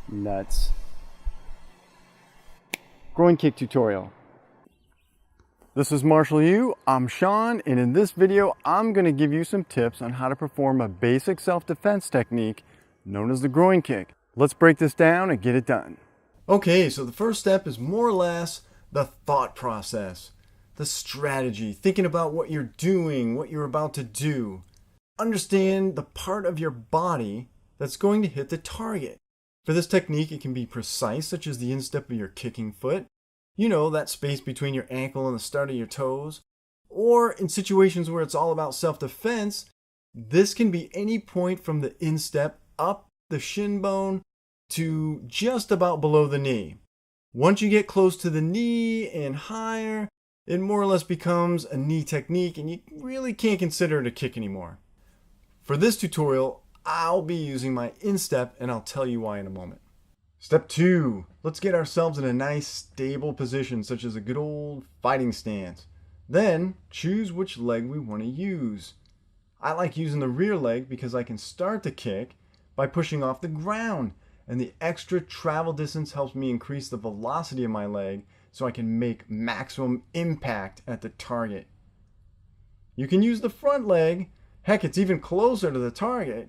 Nuts. Groin kick tutorial. This is Marshall U. I'm Sean, and in this video, I'm going to give you some tips on how to perform a basic self-defense technique known as the groin kick. Let's break this down and get it done. Okay, so the first step is more or less the thought process, the strategy, thinking about what you're doing, what you're about to do. Understand the part of your body that's going to hit the target. For this technique, it can be precise, such as the instep of your kicking foot. You know, that space between your ankle and the start of your toes. Or in situations where it's all about self-defense, this can be any point from the instep up the shin bone to just about below the knee. Once you get close to the knee and higher, it more or less becomes a knee technique and you really can't consider it a kick anymore. For this tutorial, I'll be using my instep and I'll tell you why in a moment. Step 2, let's get ourselves in a nice stable position such as a good old fighting stance. Then choose which leg we want to use. I like using the rear leg because I can start the kick by pushing off the ground, and the extra travel distance helps me increase the velocity of my leg so I can make maximum impact at the target. You can use the front leg, heck, it's even closer to the target,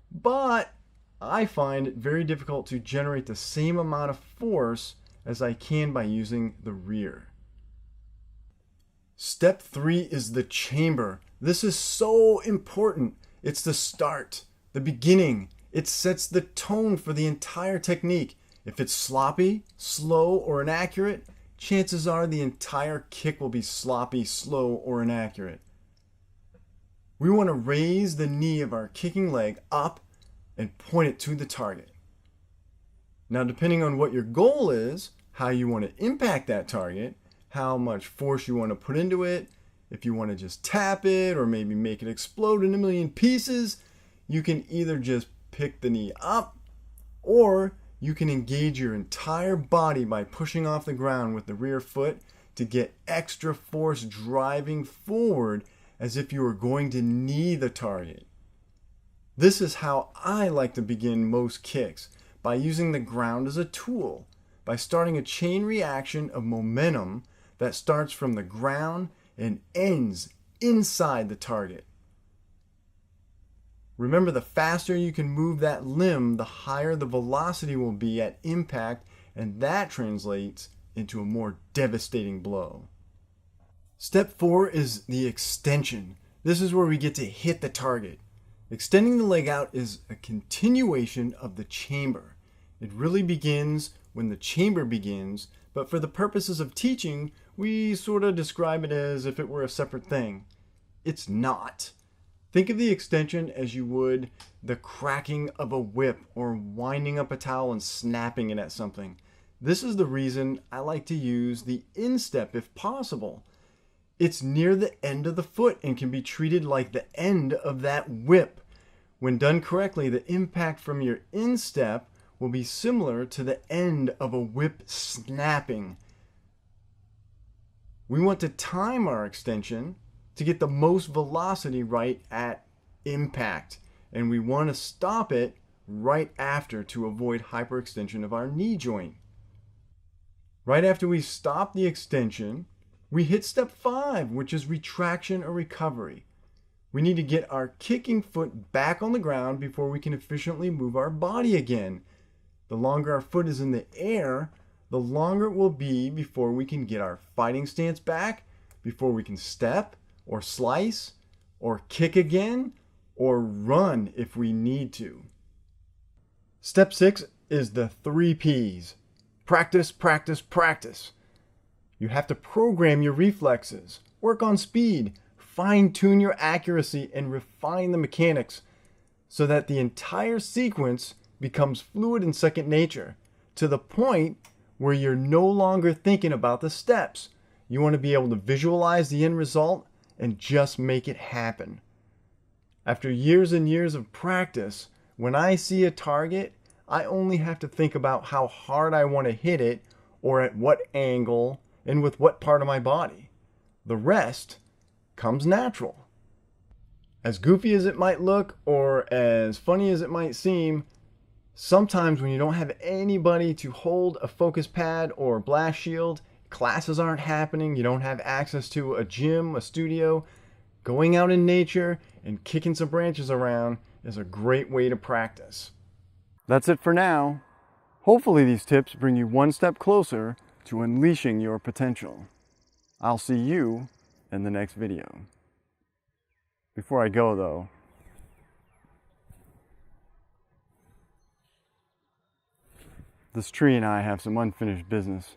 but I find it very difficult to generate the same amount of force as I can by using the rear. Step 3 is the chamber. This is so important. It's the start, the beginning. It sets the tone for the entire technique. If it's sloppy, slow, or inaccurate, chances are the entire kick will be sloppy, slow, or inaccurate. We want to raise the knee of our kicking leg up and point it to the target. Now, depending on what your goal is, how you want to impact that target, how much force you want to put into it, if you want to just tap it or maybe make it explode in a million pieces, you can either just pick the knee up or you can engage your entire body by pushing off the ground with the rear foot to get extra force driving forward as if you were going to knee the target. This is how I like to begin most kicks, by using the ground as a tool, by starting a chain reaction of momentum that starts from the ground and ends inside the target. Remember, the faster you can move that limb, the higher the velocity will be at impact, and that translates into a more devastating blow. Step 4 is the extension. This is where we get to hit the target. Extending the leg out is a continuation of the chamber. It really begins when the chamber begins, but for the purposes of teaching, we sort of describe it as if it were a separate thing. It's not. Think of the extension as you would the cracking of a whip or winding up a towel and snapping it at something. This is the reason I like to use the instep if possible. It's near the end of the foot and can be treated like the end of that whip. When done correctly, the impact from your instep will be similar to the end of a whip snapping. We want to time our extension to get the most velocity right at impact, and we want to stop it right after to avoid hyperextension of our knee joint. Right after we stop the extension, we hit step 5, which is retraction or recovery. We need to get our kicking foot back on the ground before we can efficiently move our body again. The longer our foot is in the air, the longer it will be before we can get our fighting stance back, before we can step or slice or kick again or run if we need to. Step 6 is the 3 Ps. Practice, practice, practice. You have to program your reflexes, work on speed, fine-tune your accuracy, and refine the mechanics so that the entire sequence becomes fluid and second nature, to the point where you're no longer thinking about the steps. You want to be able to visualize the end result and just make it happen. After years and years of practice, when I see a target, I only have to think about how hard I want to hit it or at what angle and with what part of my body. The rest comes natural. As goofy as it might look or as funny as it might seem, Sometimes when you don't have anybody to hold a focus pad or a blast shield, classes aren't happening, you don't have access to a gym, a studio, going out in nature and kicking some branches around is a great way to practice. That's it for now. Hopefully these tips bring you one step closer to unleashing your potential. I'll see you in the next video. Before I go though, this tree and I have some unfinished business.